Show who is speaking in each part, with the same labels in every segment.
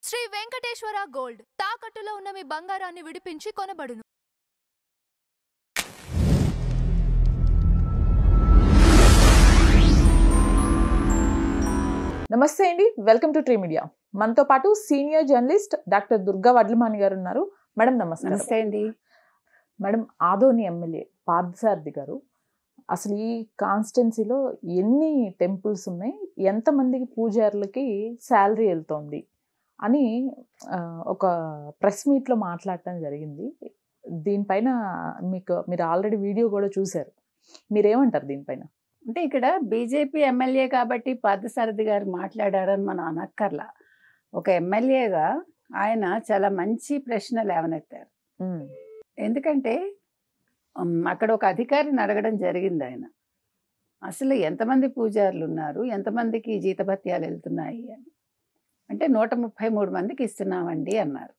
Speaker 1: Shri Venkateswara gold తాకట్టులో ఉన్న మీ బంగారాన్ని విడిపించి కొనబడును.
Speaker 2: నమస్తే అండి, వెల్కమ్ టు ట్రీ మీడియా. మనతో పాటు senior journalist doctor Durga Vadlamani గారు ఉన్నారు. మేడం నమస్తే.
Speaker 3: నమస్తే అండి.
Speaker 2: మేడం, ఆదోని ఎమ్మెల్యే పార్థసారథి గారు అసలు ఈ కాన్స్టిట్యున్సీలో ఎన్ని టెంపుల్స్ ఉన్నాయి, ఎంతమందికి పూజారులకి శాలరీ వెళ్తోంది అని ఒక ప్రెస్ మీట్లో మాట్లాడటం జరిగింది. దీనిపైన మీరు ఆల్రెడీ వీడియో కూడా చూశారు. మీరేమంటారు దీనిపైన?
Speaker 3: అంటే ఇక్కడ బీజేపీ ఎమ్మెల్యే కాబట్టి పార్థసారథి గారు మాట్లాడారని మనం అనక్కర్లా. ఒక ఎమ్మెల్యేగా ఆయన చాలా మంచి ప్రశ్న లేవనెత్తారు. ఎందుకంటే అక్కడ ఒక అధికారిని అడగడం జరిగింది ఆయన, అసలు ఎంతమంది పూజారులు ఉన్నారు, ఎంతమందికి జీతభత్యాలు వెళ్తున్నాయి అని. అంటే 133 మందికి ఇస్తున్నామండి అన్నారు.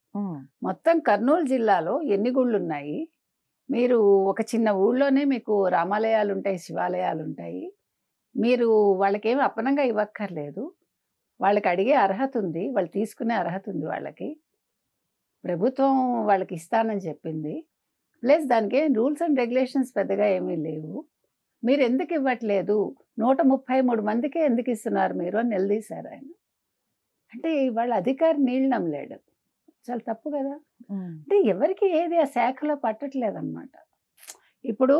Speaker 3: మొత్తం కర్నూలు జిల్లాలో ఎన్ని గుళ్ళు ఉన్నాయి? మీరు ఒక చిన్న ఊళ్ళోనే మీకు రామాలయాలు ఉంటాయి, శివాలయాలు ఉంటాయి. మీరు వాళ్ళకేమి అప్పనంగా ఇవ్వక్కర్లేదు, వాళ్ళకి అడిగే అర్హత ఉంది, వాళ్ళు తీసుకునే అర్హత ఉంది. వాళ్ళకి ప్రభుత్వం వాళ్ళకి ఇస్తానని చెప్పింది. ప్లస్ దానికి రూల్స్ అండ్ రెగ్యులేషన్స్ పెద్దగా ఏమీ లేవు. మీరు ఎందుకు ఇవ్వట్లేదు, 133 మందికే ఎందుకు ఇస్తున్నారు మీరు అని నిలదీశారు ఆయన. అంటే వాళ్ళ అధికారి నీళ్ళు నమ్మలేడు. చాలా తప్పు కదా. అంటే ఎవరికి ఏది ఆ శాఖలో పట్టట్లేదన్నమాట. ఇప్పుడు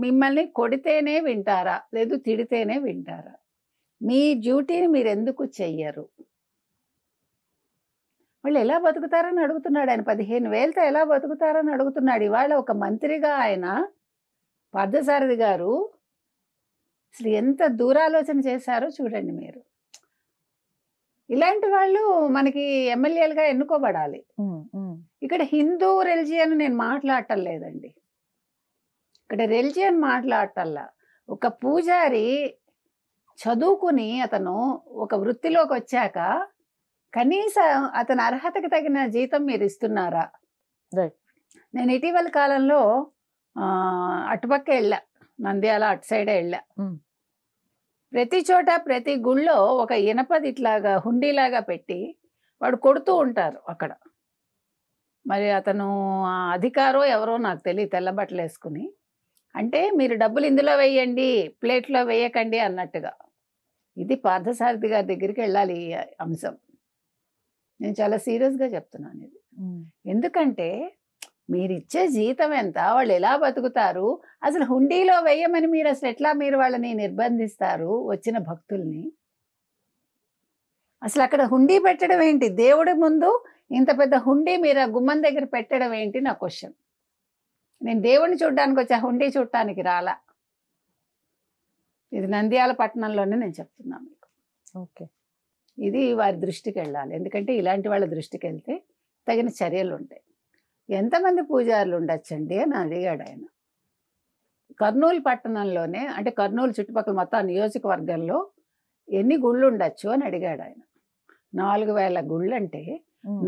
Speaker 3: మిమ్మల్ని కొడితేనే వింటారా, లేదు తిడితేనే వింటారా? మీ డ్యూటీని మీరు ఎందుకు చెయ్యరు? వాళ్ళు ఎలా బతుకుతారని అడుగుతున్నాడు ఆయన. 15,000తో ఎలా బతుకుతారని అడుగుతున్నాడు. ఇవాళ ఒక మంత్రిగా ఆయన పార్థసారథి గారు అసలు ఎంత దూరాలోచన చేశారో చూడండి మీరు. ఇలాంటి వాళ్ళు మనకి ఎమ్మెల్యేలుగా ఎన్నుకోబడాలి. ఇక్కడ హిందూ రిలిజియన్ నేను మాట్లాడటం లేదండి, ఇక్కడ రిలిజియన్ మాట్లాడటల్లా. ఒక పూజారి చదువుకుని అతను ఒక వృత్తిలోకి వచ్చాక కనీసం అతని అర్హతకు తగిన జీతం మీరు ఇస్తున్నారా? నేను ఇటీవల కాలంలో అటుపక్క వెళ్ళా, నంద్యాల అటు సైడే వెళ్ళా. ప్రతి చోట ప్రతి గుళ్ళో ఒక ఇనపది ఇట్లాగా హుండీలాగా పెట్టి వాడు కొడుతూ ఉంటారు అక్కడ. మరి అతను అధికారో ఎవరో నాకు తెలియదు, తెల్లబట్టలు వేసుకుని. అంటే మీరు డబ్బులు ఇందులో వేయండి, ప్లేట్లో వేయకండి అన్నట్టుగా. ఇది పార్థసారథి గారి దగ్గరికి వెళ్ళాలి ఈ అంశం. నేను చాలా సీరియస్గా చెప్తున్నాను ఇది. ఎందుకంటే మీరు ఇచ్చే జీతం ఎంత, వాళ్ళు ఎలా బతుకుతారు, అసలు హుండీలో వేయమని మీరు అసలు ఎట్లా మీరు వాళ్ళని నిర్బంధిస్తారు వచ్చిన భక్తుల్ని? అసలు అక్కడ హుండీ పెట్టడం ఏంటి? దేవుడి ముందు ఇంత పెద్ద హుండీ మీరు ఆ గుమ్మం దగ్గర పెట్టడం ఏంటి నా క్వశ్చన్. నేను దేవుడిని చూడడానికి వచ్చా, హుండీ చూడటానికి రాలా. ఇది నంద్యాల పట్టణంలోనే నేను చెప్తున్నాను మీకు.
Speaker 2: ఓకే,
Speaker 3: ఇది వారి దృష్టికి వెళ్ళాలి. ఎందుకంటే ఇలాంటి వాళ్ళ దృష్టికి వెళ్తే తగిన చర్యలు ఉంటాయి. ఎంతమంది పూజారులు ఉండొచ్చండి అని అడిగాడు ఆయన. కర్నూలు పట్టణంలోనే, అంటే కర్నూలు చుట్టుపక్కల మొత్తం నియోజకవర్గంలో ఎన్ని గుళ్ళు ఉండొచ్చు అని అడిగాడు ఆయన. 4,000 గుళ్ళు అంటే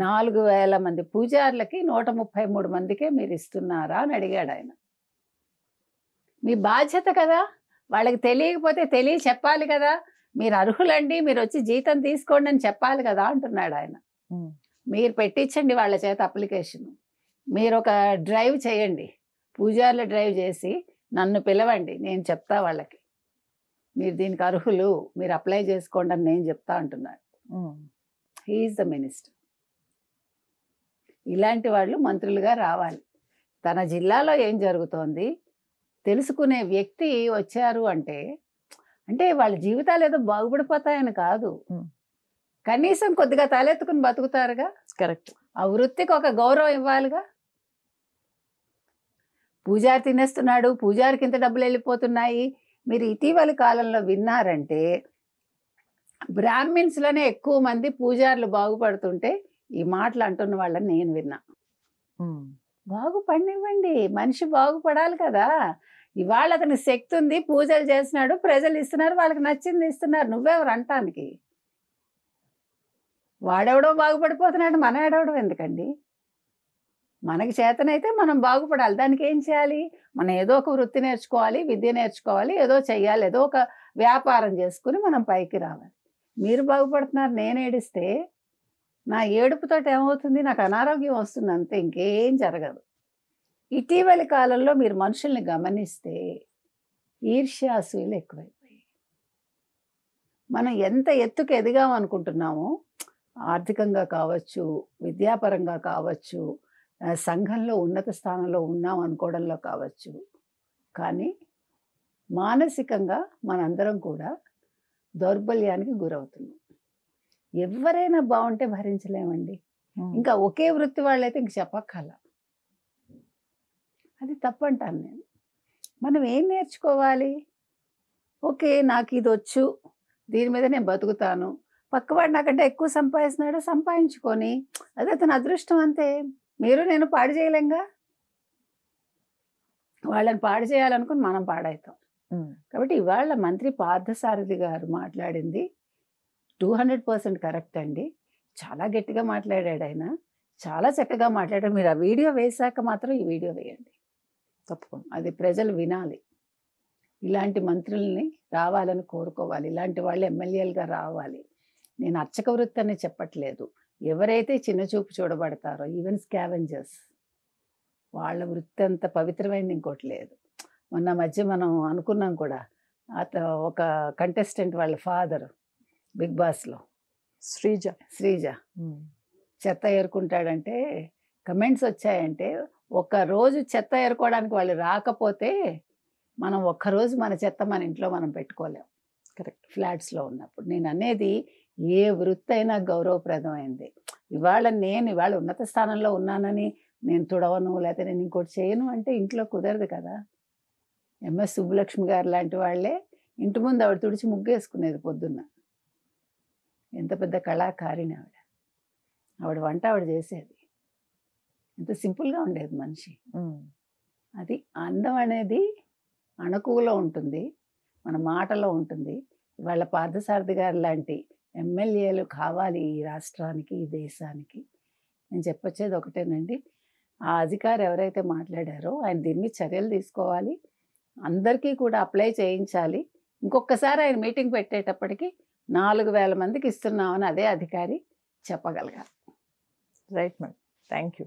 Speaker 3: 4,000 మంది పూజారులకి 133 మందికే మీరు ఇస్తున్నారా అని అడిగాడు ఆయన. మీ బాధ్యత కదా, వాళ్ళకి తెలియకపోతే చెప్పాలి కదా, మీరు అర్హులండి, మీరు వచ్చి జీతం తీసుకోండి అని చెప్పాలి కదా అంటున్నాడు ఆయన. మీరు పెట్టించండి వాళ్ళ చేత అప్లికేషన్, మీరు ఒక డ్రైవ్ చేయండి, పూజారుల డ్రైవ్ చేసి నన్ను పిలవండి, నేను చెప్తా వాళ్ళకి మీరు దీనికి అర్హులు, మీరు అప్లై చేసుకోండి అని నేను చెప్తా అంటున్నాడు. He is the minister. ఇలాంటి వాళ్ళు మంత్రులుగా రావాలి. తన జిల్లాలో ఏం జరుగుతోంది తెలుసుకునే వ్యక్తి వచ్చారు అంటే వాళ్ళ జీవితాలు ఏదో బాగుపడిపోతాయని కాదు, కనీసం కొద్దిగా తలెత్తుకుని బతుకుతారుగా.
Speaker 2: కరెక్ట్.
Speaker 3: ఆ వృత్తికి ఒక గౌరవం ఇవ్వాలిగా. పూజారి తినేస్తున్నాడు, పూజారికి ఇంత డబ్బులు వెళ్ళిపోతున్నాయి. మీరు ఇటీవల కాలంలో విన్నారంటే బ్రాహ్మిన్స్లోనే ఎక్కువ మంది పూజారులు బాగుపడుతుంటే ఈ మాటలు అంటున్న వాళ్ళని నేను విన్నా. బాగుపడినివ్వండి, మనిషి బాగుపడాలి కదా. ఇవాళ అతనికి శక్తి ఉంది, పూజలు చేస్తున్నాడు, ప్రజలు ఇస్తున్నారు, వాళ్ళకి నచ్చింది ఇస్తున్నారు, నువ్వెవరు అంటానికి? వాడెవడో బాగుపడిపోతున్నాడు, మనం ఏడవడం ఎందుకండి? మనకి చేతనైతే మనం బాగుపడాలి. దానికి ఏం చేయాలి? మనం ఏదో ఒక వృత్తి నేర్చుకోవాలి, విద్య నేర్చుకోవాలి, ఏదో చెయ్యాలి, ఏదో ఒక వ్యాపారం చేసుకుని మనం పైకి రావాలి. మీరు బాగుపడుతున్నారు, నేను ఏడిస్తే నా ఏడుపుతో ఏమవుతుంది, నాకు అనారోగ్యం వస్తుంది అంతే, ఇంకేం జరగదు. ఇటీవలి కాలంలో మీరు మనుషుల్ని గమనిస్తే ఈర్ష్యాసూయలు ఎక్కువైపోయాయి. మనం ఎంత ఎత్తుకు ఎదిగాం అనుకుంటున్నామో, ఆర్థికంగా కావచ్చు, విద్యాపరంగా కావచ్చు, సంఘంలో ఉన్నత స్థానంలో ఉన్నాం అనుకోవడంలో కావచ్చు, కానీ మానసికంగా మనందరం కూడా దౌర్బల్యానికి గురవుతున్నాం. ఎవరైనా బాగుంటే భరించలేమండి. ఇంకా ఒకే వృత్తి వాళ్ళైతే ఇంక చెప్పక్కల. అది తప్పంటాను నేను. మనం ఏం నేర్చుకోవాలి? ఓకే, నాకు ఇది వచ్చు, దీని మీద నేను బతుకుతాను. పక్కవాడు నాకంటే ఎక్కువ సంపాదిస్తున్నాడు, సంపాదించుకొని అది అతని అదృష్టం అంతే. మీరు నేను పాడు చేయలేంగా. వాళ్ళని పాడు చేయాలనుకుని మనం పాడవుతాం. కాబట్టి ఇవాళ మంత్రి పార్థసారథి గారు మాట్లాడింది 200% కరెక్ట్ అండి. చాలా గట్టిగా మాట్లాడాడు ఆయన, చాలా చక్కగా మాట్లాడాడు. మీరు ఆ వీడియో వేశాక మాత్రం ఈ వీడియో వేయండి తప్పకుండా, అది ప్రజలు వినాలి. ఇలాంటి మంత్రుల్ని రావాలని కోరుకోవాలి, ఇలాంటి వాళ్ళు ఎమ్మెల్యేలుగా రావాలి. నేను అర్చక వృత్తి అని చెప్పట్లేదు. ఎవరైతే చిన్నచూపు చూడబడతారో, ఈవెన్ స్కావెంజర్స్, వాళ్ళ వృత్తి అంత పవిత్రమైనది ఇంకోటి లేదు. మొన్న మధ్య మనం అనుకున్నాం కూడా, ఒక కంటెస్టెంట్ వాళ్ళ ఫాదర్ బిగ్ బాస్లో శ్రీజ చెత్త ఏరుకుంటాడంటే కమెంట్స్ వచ్చాయంటే, ఒక్కరోజు చెత్త ఏరుకోవడానికి వాళ్ళు రాకపోతే మనం ఒక్కరోజు మన చెత్త మన ఇంట్లో మనం పెట్టుకోలేం. కరెక్ట్, ఫ్లాట్స్లో ఉన్నప్పుడు. నేను అనేది ఏ వృత్తి అయినా గౌరవప్రదమైంది. ఇవాళ ఉన్నత స్థానంలో ఉన్నానని నేను తుడవను, లేకపోతే నేను ఇంకోటి చేయను అంటే ఇంట్లో కుదరదు కదా. ఎంఎస్ సుబ్బలక్ష్మి గారు లాంటి వాళ్ళే ఇంటి ముందు ఆవిడ తుడిచి ముగ్గేసుకునేది పొద్దున్న. ఎంత పెద్ద కళాకారిణి ఆవిడ. ఆవిడ వంట ఆవిడ చేసేది. ఎంత సింపుల్గా ఉండేది మనిషి. అది అందం అనేది అణకువలో ఉంటుంది, మన మాటలో ఉంటుంది. వాళ్ళ పార్థసారథి గారు లాంటి ఎమ్మెల్యేలు కావాలి ఈ రాష్ట్రానికి, ఈ దేశానికి. నేను చెప్పొచ్చేది ఒకటేనండి, ఆ అధికారి ఎవరైతే మాట్లాడారో ఆయన దీని మీద చర్యలు తీసుకోవాలి, అందరికీ కూడా అప్లై చేయించాలి. ఇంకొకసారి ఆయన మీటింగ్ పెట్టేటప్పటికి 4,000 మందికి ఇస్తున్నామని అదే అధికారి చెప్పగలగాలి.
Speaker 2: Right madam, thank you.